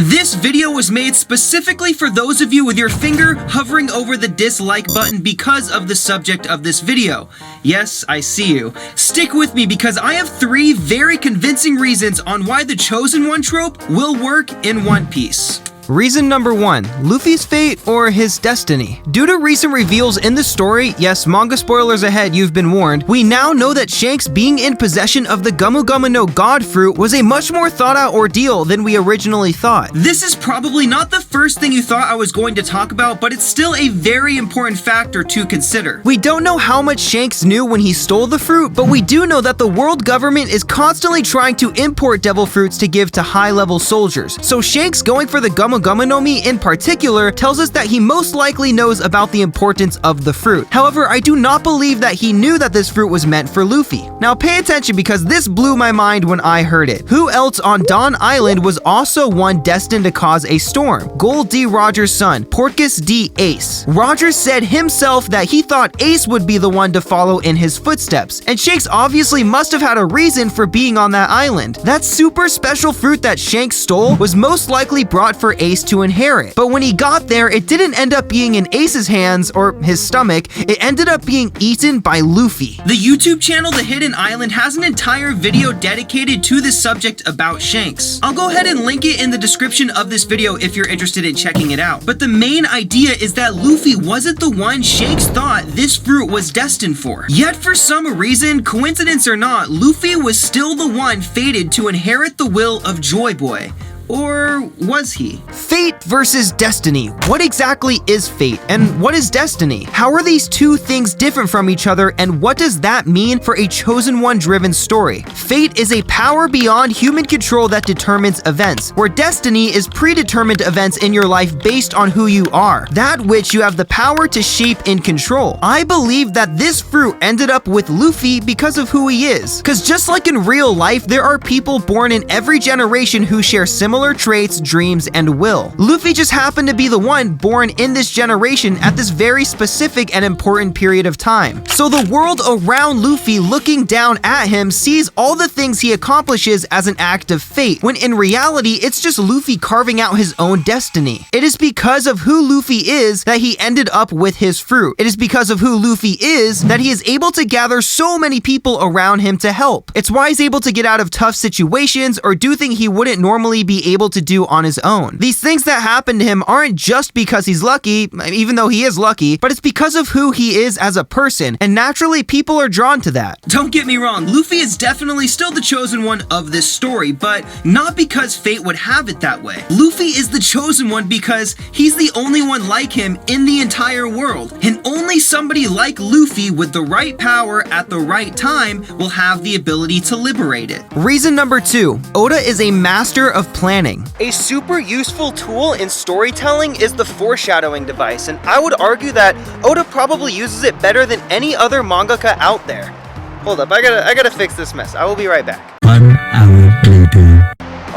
This video was made specifically for those of you with your finger hovering over the dislike button because of the subject of this video. Yes, I see you. Stick with me because I have 3 very convincing reasons on why the Chosen One trope will work in One Piece. Reason number 1, Luffy's fate or his destiny. Due to recent reveals in the story, yes, manga spoilers ahead, you've been warned, we now know that Shanks being in possession of the Gumu Gumu no God fruit was a much more thought out ordeal than we originally thought. This is probably not the first thing you thought I was going to talk about, but it's still a very important factor to consider. We don't know how much Shanks knew when he stole the fruit, but we do know that the world government is constantly trying to import devil fruits to give to high-level soldiers. So Shanks going for the Gumu Gumu no Mi in particular tells us that he most likely knows about the importance of the fruit. However, I do not believe that he knew that this fruit was meant for Luffy. Now pay attention because this blew my mind when I heard it. Who else on Dawn Island was also one destined to cause a storm? Gold D. Rogers' son, Portgas D. Ace. Rogers said himself that he thought Ace would be the one to follow in his footsteps, and Shanks obviously must have had a reason for being on that island. That super special fruit that Shanks stole was most likely brought for Ace to inherit, but when he got there, it didn't end up being in Ace's hands or his stomach, it ended up being eaten by Luffy. The YouTube channel The Hidden Island has an entire video dedicated to this subject about Shanks. I'll go ahead and link it in the description of this video if you're interested in checking it out. But the main idea is that Luffy wasn't the one Shanks thought this fruit was destined for. Yet for some reason, coincidence or not, Luffy was still the one fated to inherit the will of Joy Boy. Or was he? Fate versus destiny. What exactly is fate and what is destiny? How are these two things different from each other and what does that mean for a Chosen One driven story? Fate is a power beyond human control that determines events, where destiny is predetermined events in your life based on who you are, that which you have the power to shape and control. I believe that this fruit ended up with Luffy because of who he is. Because just like in real life, there are people born in every generation who share similar traits, dreams, and will. Luffy just happened to be the one born in this generation at this very specific and important period of time. So the world around Luffy looking down at him sees all the things he accomplishes as an act of fate, when in reality, it's just Luffy carving out his own destiny. It is because of who Luffy is that he ended up with his fruit. It is because of who Luffy is that he is able to gather so many people around him to help. It's why he's able to get out of tough situations or do things he wouldn't normally be able to do on his own. These things that happen to him aren't just because he's lucky, even though he is lucky, but it's because of who he is as a person, and naturally people are drawn to that. Don't get me wrong, Luffy is definitely still the chosen one of this story, but not because fate would have it that way. Luffy is the chosen one because he's the only one like him in the entire world, and only somebody like Luffy with the right power at the right time will have the ability to liberate it. Reason number 2, Oda is a master of planning. A super useful tool in storytelling is the foreshadowing device, and I would argue that Oda probably uses it better than any other mangaka out there. Hold up, I gotta fix this mess. I will be right back. 1 hour later.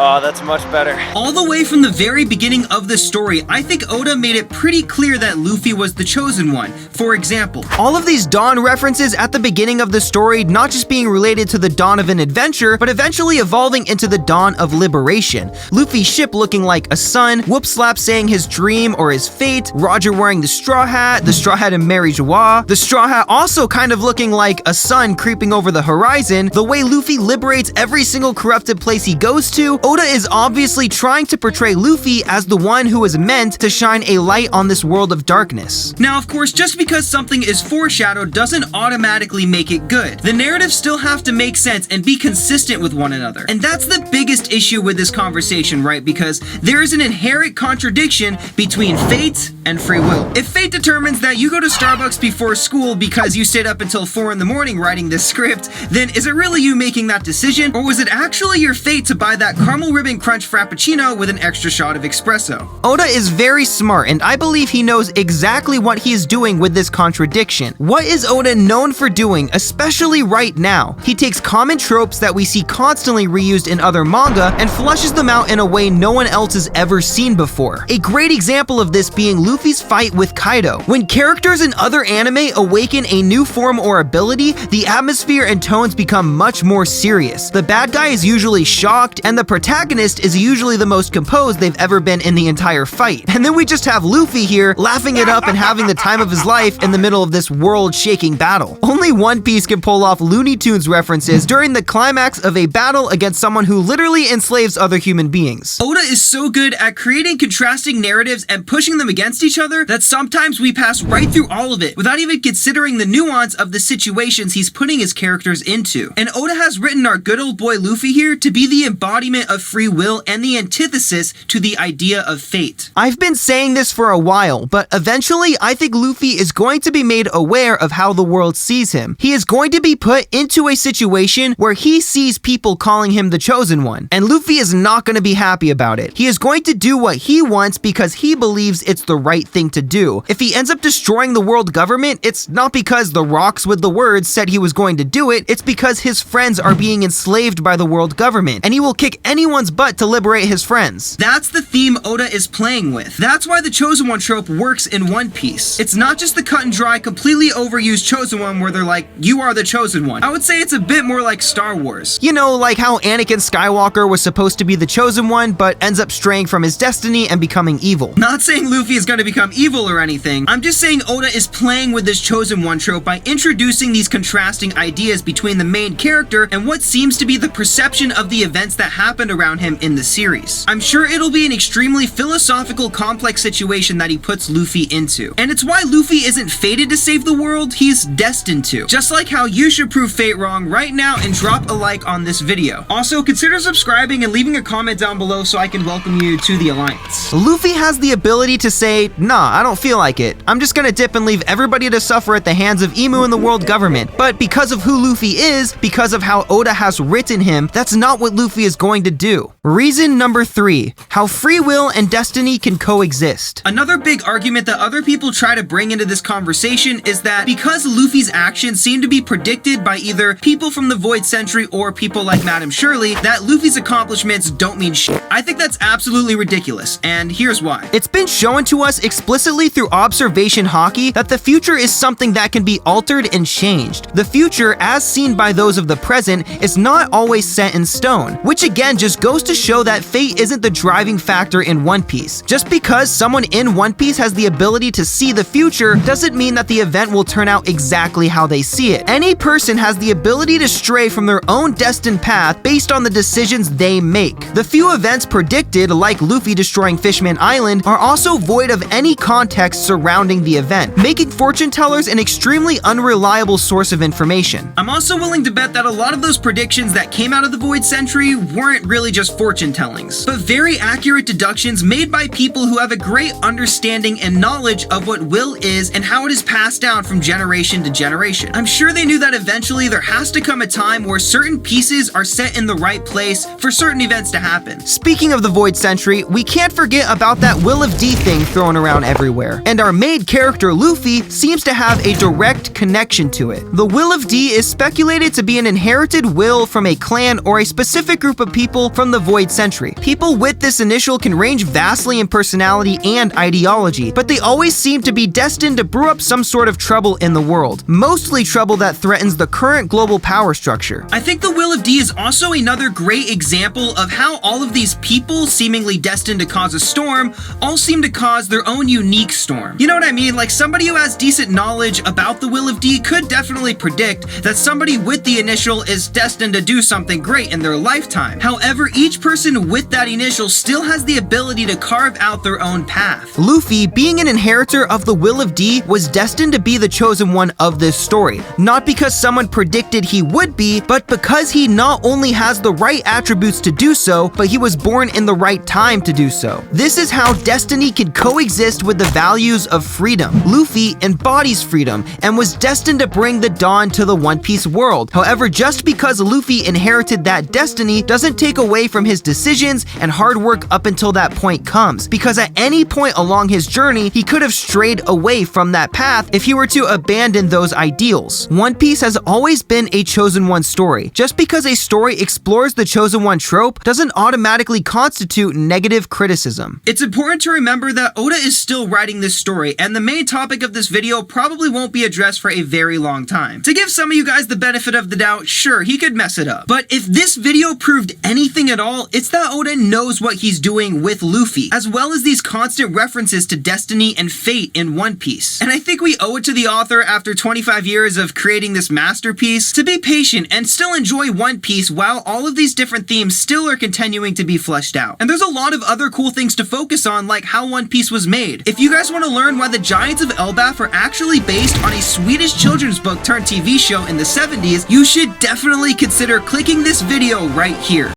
Oh, that's much better. All the way from the very beginning of the story, I think Oda made it pretty clear that Luffy was the chosen one. For example, all of these Dawn references at the beginning of the story not just being related to the dawn of an adventure, but eventually evolving into the dawn of liberation. Luffy's ship looking like a sun, Whoopslap saying his dream or his fate, Roger wearing the straw hat and Mary Joie, the straw hat also kind of looking like a sun creeping over the horizon, the way Luffy liberates every single corrupted place he goes to. Oda is obviously trying to portray Luffy as the one who is meant to shine a light on this world of darkness. Now, of course, just because something is foreshadowed doesn't automatically make it good. The narratives still have to make sense and be consistent with one another. And that's the biggest issue with this conversation, right? Because there is an inherent contradiction between fate and free will. If fate determines that you go to Starbucks before school because you stayed up until 4 in the morning writing this script, then is it really you making that decision? Or was it actually your fate to buy that caramel ribbon crunch frappuccino with an extra shot of espresso? Oda is very smart, and I believe he knows exactly what he is doing with this contradiction. What is Oda known for doing, especially right now? He takes common tropes that we see constantly reused in other manga and flushes them out in a way no one else has ever seen before. A great example of this being Luffy's fight with Kaido. When characters in other anime awaken a new form or ability, the atmosphere and tones become much more serious. The bad guy is usually shocked, and the protagonist is usually the most composed they've ever been in the entire fight. And then we just have Luffy here laughing it up and having the time of his life in the middle of this world-shaking battle. Only One Piece can pull off Looney Tunes references during the climax of a battle against someone who literally enslaves other human beings. Oda is so good at creating contrasting narratives and pushing them against each other that sometimes we pass right through all of it without even considering the nuance of the situations he's putting his characters into. And Oda has written our good old boy Luffy here to be the embodiment of free will and the antithesis to the idea of fate. I've been saying this for a while, but eventually I think Luffy is going to be made aware of how the world sees him. He is going to be put into a situation where he sees people calling him the Chosen One, and Luffy is not going to be happy about it. He is going to do what he wants because he believes it's the right thing to do. If he ends up destroying the world government, it's not because the rocks with the words said he was going to do it, it's because his friends are being enslaved by the world government, and he will kick anyone's butt to liberate his friends. That's the theme Oda is playing with. That's why the Chosen One trope works in One Piece. It's not just the cut and dry, completely overused Chosen One where they're like, you are the Chosen One. I would say it's a bit more like Star Wars. You know, like how Anakin Skywalker was supposed to be the Chosen One, but ends up straying from his destiny and becoming evil. Not saying Luffy is going to become evil or anything. I'm just saying Oda is playing with this Chosen One trope by introducing these contrasting ideas between the main character and what seems to be the perception of the events that happened around him in the series. I'm sure it'll be an extremely philosophical, complex situation that he puts Luffy into. And it's why Luffy isn't fated to save the world, he's destined to. Just like how you should prove fate wrong right now and drop a like on this video. Also, consider subscribing and leaving a comment down below so I can welcome you to the Alliance. Luffy has the ability to say, nah, I don't feel like it. I'm just gonna dip and leave everybody to suffer at the hands of Emu and the world government. But because of who Luffy is, because of how Oda has written him, that's not what Luffy is going to do. Reason number 3, how free will and destiny can coexist. Another big argument that other people try to bring into this conversation is that because Luffy's actions seem to be predicted by either people from the Void Century or people like Madame Shirley, that Luffy's accomplishments don't mean shit. I think that's absolutely ridiculous, and here's why. It's been shown to us explicitly through observation hockey that the future is something that can be altered and changed. The future, as seen by those of the present, is not always set in stone, which again just goes to show that fate isn't the driving factor in One Piece. Just because someone in One Piece has the ability to see the future doesn't mean that the event will turn out exactly how they see it. Any person has the ability to stray from their own destined path based on the decisions they make. The few events predicted, like Luffy destroying Fishman Island, are also void of any context surrounding the event, making fortune tellers an extremely unreliable source of information. I'm also willing to bet that a lot of those predictions that came out of the Void Century weren't really just fortune tellings, but very accurate deductions made by people who have a great understanding and knowledge of what will is and how it is passed down from generation to generation. I'm sure they knew that eventually there has to come a time where certain pieces are set in the right place for certain events to happen. Speaking of the Void Century, we can't forget about that Will of D thing thrown around everywhere, and our main character Luffy seems to have a direct connection to it. The Will of D is speculated to be an inherited will from a clan or a specific group of people from the Void Century. People with this initial can range vastly in personality and ideology, but they always seem to be destined to brew up some sort of trouble in the world, mostly trouble that threatens the current global power structure. I think the Will of D is also another great example of how all of these people seemingly destined to cause a storm all seem to cause their own unique storm. You know what I mean? Like somebody who has decent knowledge about the Will of D could definitely predict that somebody with the initial is destined to do something great in their lifetime. However, each person with that initial still has the ability to carve out their own path. Luffy, being an inheritor of the Will of D, was destined to be the chosen one of this story, not because someone predicted he would be, but because he not only has the right attributes to do so, but he was born in the right time to do so. This is how destiny can coexist with the values of freedom. Luffy embodies freedom and was destined to bring the dawn to the One Piece world. However, just because Luffy inherited that destiny doesn't take away from his decisions and hard work up until that point comes, because at any point along his journey, he could have strayed away from that path if he were to abandon those ideals. One Piece has always been a chosen one story. Just because a story explores the chosen one trope doesn't automatically constitute negative criticism. It's important to remember that Oda is still writing this story, and the main topic of this video probably won't be addressed for a very long time. To give some of you guys the benefit of the doubt, sure, he could mess it up. But if this video proved anything anything at all, it's that Oda knows what he's doing with Luffy, as well as these constant references to destiny and fate in One Piece. And I think we owe it to the author, after 25 years of creating this masterpiece, to be patient and still enjoy One Piece while all of these different themes still are continuing to be fleshed out. And there's a lot of other cool things to focus on, like how One Piece was made. If you guys want to learn why the Giants of Elbaf are actually based on a Swedish children's book turned TV show in the 70s, you should definitely consider clicking this video right here.